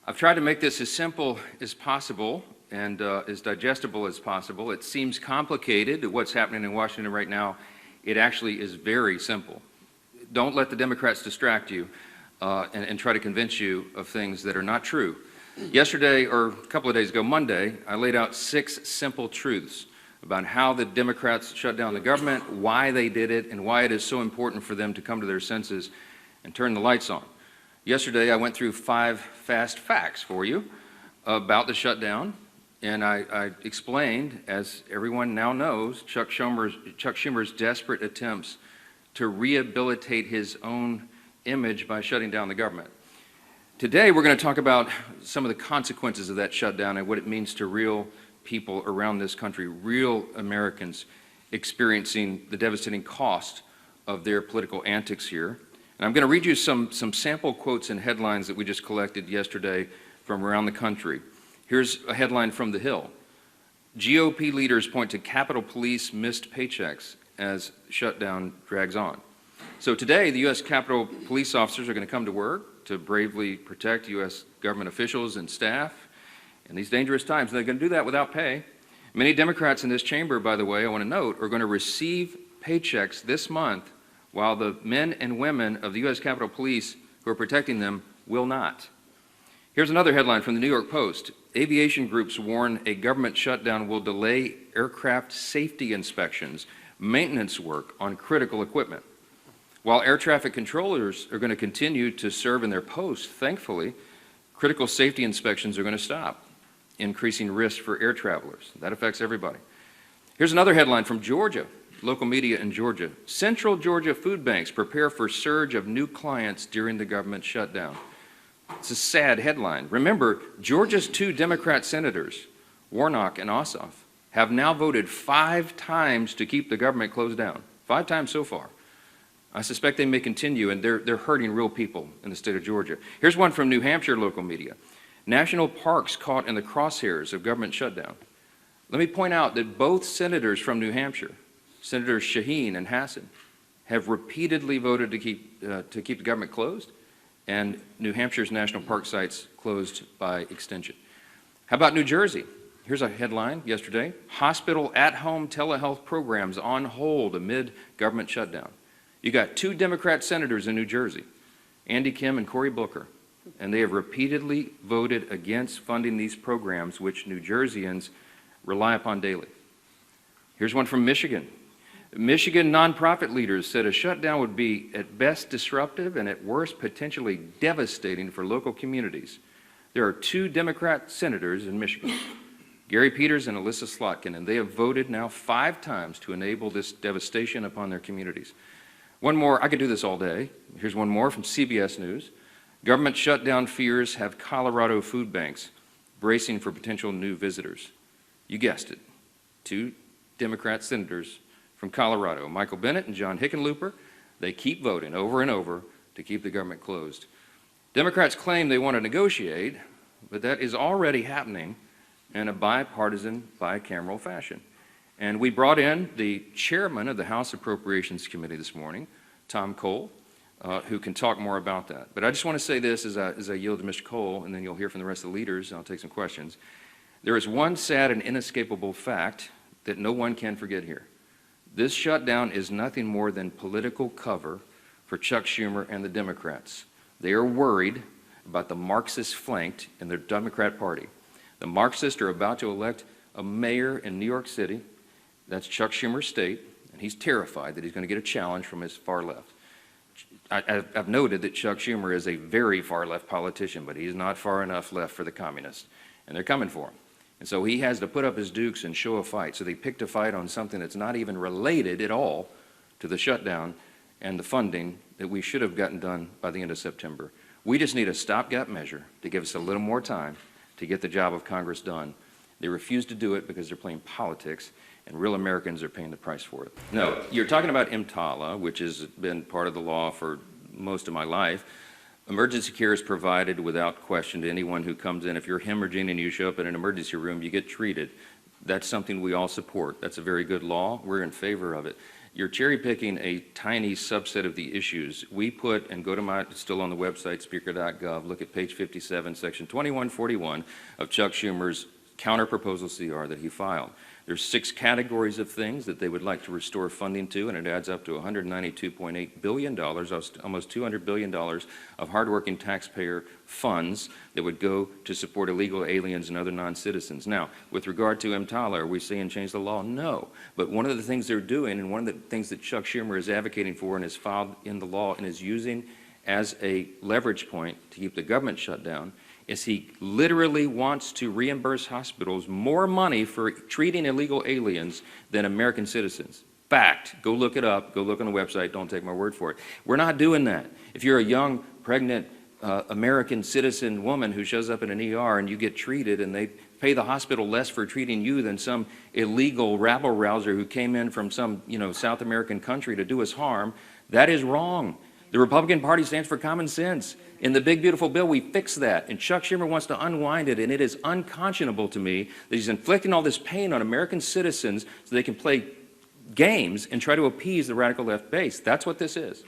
I've tried to make this as simple as possible and as digestible as possible. It seems complicated, what's happening in Washington right now. It actually is very simple. Don't let the Democrats distract you and try to convince you of things that are not true. Yesterday, or a couple of days ago, Monday, I laid out 6 simple truths about how the Democrats shut down the government, why they did it, and why it is so important for them to come to their senses and turn the lights on. Yesterday, I went through 5 fast facts for you about the shutdown, and I explained, as everyone now knows, Chuck Schumer's desperate attempts to rehabilitate his own image by shutting down the government. Today, we're going to talk about some of the consequences of that shutdown and what it means to real people around this country, real Americans experiencing the devastating cost of their political antics here. And I'm going to read you some sample quotes and headlines that we just collected yesterday from around the country. Here's a headline from The Hill. GOP leaders point to Capitol Police missed paychecks as shutdown drags on. So today, the U.S. Capitol Police officers are going to come to work to bravely protect U.S. government officials and staff in these dangerous times. And they're going to do that without pay. Many Democrats in this chamber, by the way, I want to note, are going to receive paychecks this month, while the men and women of the U.S. Capitol Police who are protecting them will not. Here's another headline from the New York Post. Aviation groups warn a government shutdown will delay aircraft safety inspections, maintenance work on critical equipment. While air traffic controllers are going to continue to serve in their posts, thankfully, critical safety inspections are going to stop, increasing risk for air travelers. That affects everybody. Here's another headline from Georgia. Local media in Georgia. Central Georgia food banks prepare for surge of new clients during the government shutdown. It's a sad headline. Remember, Georgia's 2 Democrat senators, Warnock and Ossoff, have now voted 5 times to keep the government closed down. 5 times so far. I suspect they may continue, and they're hurting real people in the state of Georgia. Here's one from New Hampshire local media. National parks caught in the crosshairs of government shutdown. Let me point out that both senators from New Hampshire, Senators Shaheen and Hassan, have repeatedly voted to keep the government closed, and New Hampshire's national park sites closed by extension. How about New Jersey? Here's a headline yesterday. Hospital at-home telehealth programs on hold amid government shutdown. You got 2 Democrat senators in New Jersey, Andy Kim and Cory Booker, and they have repeatedly voted against funding these programs, which New Jerseyans rely upon daily. Here's one from Michigan. Michigan nonprofit leaders said a shutdown would be at best disruptive and at worst potentially devastating for local communities. There are 2 Democrat senators in Michigan, Gary Peters and Alyssa Slotkin, and they have voted now 5 times to enable this devastation upon their communities. One more, I could do this all day. Here's one more from CBS News. Government shutdown fears have Colorado food banks bracing for potential new visitors. You guessed it, 2 Democrat senators from Colorado, Michael Bennet and John Hickenlooper. They keep voting over and over to keep the government closed. Democrats claim they want to negotiate, but that is already happening in a bipartisan, bicameral fashion. And we brought in the chairman of the House Appropriations Committee this morning, Tom Cole, who can talk more about that. But I just want to say this as I yield to Mr. Cole, and then you'll hear from the rest of the leaders, and I'll take some questions. There is one sad and inescapable fact that no one can forget here. This shutdown is nothing more than political cover for Chuck Schumer and the Democrats. They are worried about the Marxists flanked in their Democrat Party. The Marxists are about to elect a mayor in New York City. That's Chuck Schumer's state, and he's terrified that he's going to get a challenge from his far left. I've noted that Chuck Schumer is a very far left politician, but he's not far enough left for the communists, and they're coming for him. And so he has to put up his dukes and show a fight. So they picked a fight on something that's not even related at all to the shutdown and the funding that we should have gotten done by the end of September. We just need a stopgap measure to give us a little more time to get the job of Congress done. They refuse to do it because they're playing politics, and real Americans are paying the price for it. No, you're talking about EMTALA, which has been part of the law for most of my life. Emergency care is provided without question to anyone who comes in. If you're hemorrhaging and you show up in an emergency room, you get treated. That's something we all support. That's a very good law. We're in favor of it. you're cherry picking a tiny subset of the issues. We put, and go to my, it's still on the website, speaker.gov, look at page 57, section 2141 of Chuck Schumer's counter-proposal CR that he filed. There's 6 categories of things that they would like to restore funding to, and it adds up to $192.8 billion, almost $200 billion of hardworking taxpayer funds that would go to support illegal aliens and other non-citizens. Now, with regard to EMTALA, are we saying change the law? No. But one of the things they're doing, and one of the things that Chuck Schumer is advocating for and has filed in the law and is using as a leverage point to keep the government shut down, is he literally wants to reimburse hospitals more money for treating illegal aliens than American citizens. Fact. Go look it up. Go look on the website. Don't take my word for it. We're not doing that. If you're a young, pregnant American citizen woman who shows up in an ER and you get treated and they pay the hospital less for treating you than some illegal rabble-rouser who came in from some, South American country to do us harm, that is wrong. The Republican Party stands for common sense. In the big, beautiful bill, we fix that. And Chuck Schumer wants to unwind it, and it is unconscionable to me that he's inflicting all this pain on American citizens so they can play games and try to appease the radical left base. That's what this is.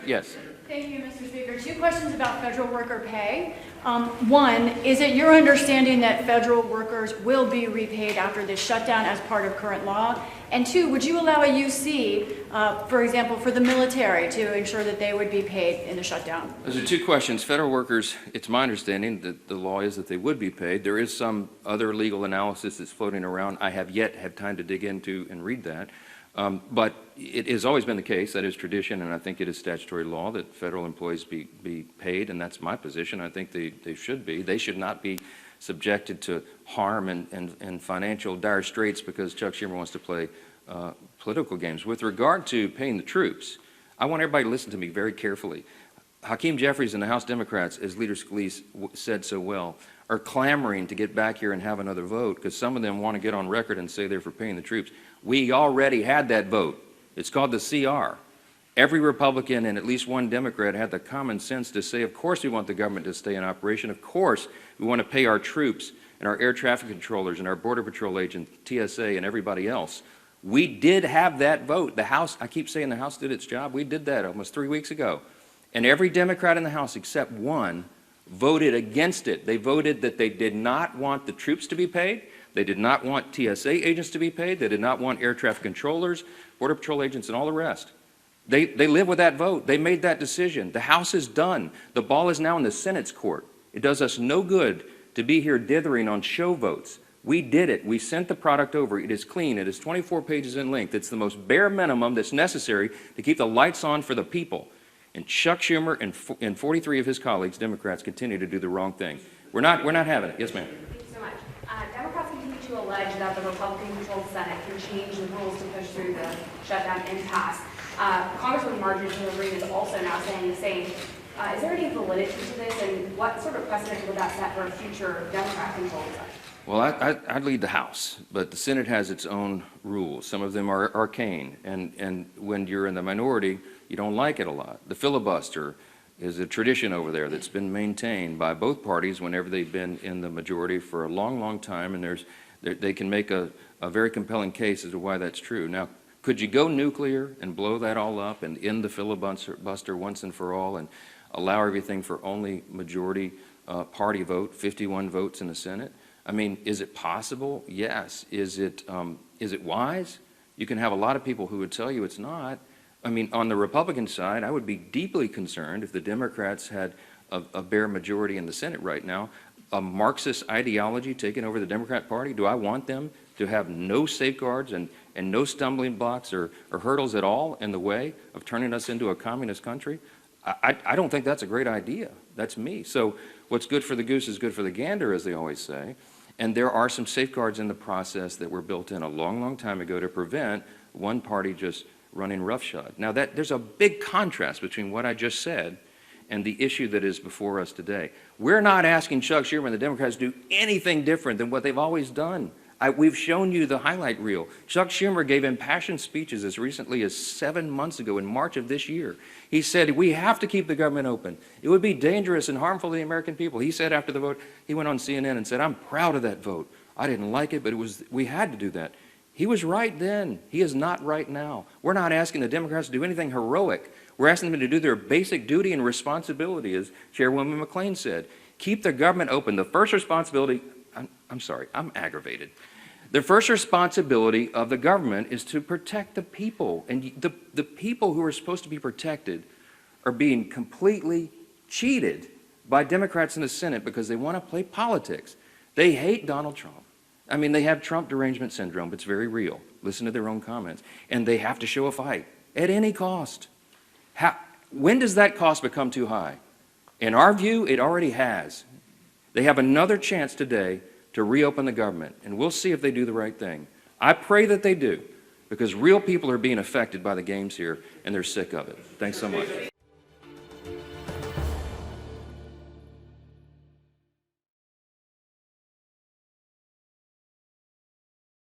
Yes. Thank you, Mr. Speaker. 2 questions about federal worker pay. One, is it your understanding that federal workers will be repaid after this shutdown as part of current law? And 2, would you allow a UC, for example, for the military to ensure that they would be paid in the shutdown? Those are 2 questions. Federal workers, it's my understanding that the law is that they would be paid. There is some other legal analysis that's floating around. I have yet had time to dig into and read that. But it has always been the case, that is tradition, and I think it is statutory law that federal employees be paid, and that's my position. I think they should be. They should not be subjected to harm and financial dire straits because Chuck Schumer wants to play political games. With regard to paying the troops, I want everybody to listen to me very carefully. Hakeem Jeffries and the House Democrats, as Leader Scalise said so well, are clamoring to get back here and have another vote because some of them want to get on record and say they're for paying the troops. We already had that vote. It's called the CR. Every Republican and at least one Democrat had the common sense to say, of course we want the government to stay in operation. Of course we want to pay our troops and our air traffic controllers and our Border Patrol agents, TSA, and everybody else. We did have that vote. The House, I keep saying the House did its job. We did that almost 3 weeks ago. And every Democrat in the House except one voted against it. They voted that they did not want the troops to be paid. They did not want TSA agents to be paid. They did not want air traffic controllers, Border Patrol agents, and all the rest. They live with that vote. They made that decision. The House is done. The ball is now in the Senate's court. It does us no good to be here dithering on show votes. We did it. We sent the product over. It is clean. It is 24 pages in length. It's the most bare minimum that's necessary to keep the lights on for the people. And Chuck Schumer and 43 of his colleagues, Democrats, continue to do the wrong thing. We're not having it. Yes, ma'am. Thank you so much. Democrats continue to allege that the Republican-controlled Senate can change the rules to push through the shutdown impasse. Congresswoman Marjorie Taylor Greene is also now saying the same. Is there any validity to this, and what sort of precedent would that set for a future Democrat-controlled Senate? Well, I'd lead the House, but the Senate has its own rules. Some of them are arcane, and when you're in the minority, you don't like it a lot. The filibuster is a tradition over there that's been maintained by both parties whenever they've been in the majority for a long, long time, and they can make a very compelling case as to why that's true. Now, could you go nuclear and blow that all up and end the filibuster once and for all and allow everything for only majority party vote, 51 votes in the Senate? I mean, is it possible? Yes. Is it wise? You can have a lot of people who would tell you it's not. I mean, on the Republican side, I would be deeply concerned if the Democrats had a bare majority in the Senate right now. A Marxist ideology taking over the Democrat Party, do I want them to have no safeguards and no stumbling blocks or hurdles at all in the way of turning us into a communist country? I don't think that's a great idea. That's me. So what's good for the goose is good for the gander, as they always say. And there are some safeguards in the process that were built in a long, long time ago to prevent one party just running roughshod. Now, there's a big contrast between what I just said and the issue that is before us today. We're not asking Chuck Schumer and the Democrats to do anything different than what they've always done. We've shown you the highlight reel. Chuck Schumer gave impassioned speeches as recently as 7 months ago in March of this year. He said, we have to keep the government open. It would be dangerous and harmful to the American people. He said after the vote, he went on CNN and said, I'm proud of that vote. I didn't like it, but we had to do that. He was right then. He is not right now. We're not asking the Democrats to do anything heroic. We're asking them to do their basic duty and responsibility, as Chairwoman McLean said. Keep the government open. The first responsibility, I'm sorry, I'm aggravated. The first responsibility of the government is to protect the people. And the people who are supposed to be protected are being completely cheated by Democrats in the Senate because they want to play politics. They hate Donald Trump. I mean, they have Trump derangement syndrome. It's very real. Listen to their own comments. And they have to show a fight at any cost. When does that cost become too high? In our view, it already has. They have another chance today to reopen the government, and we'll see if they do the right thing. I pray that they do, because real people are being affected by the games here, and they're sick of it. Thanks so much.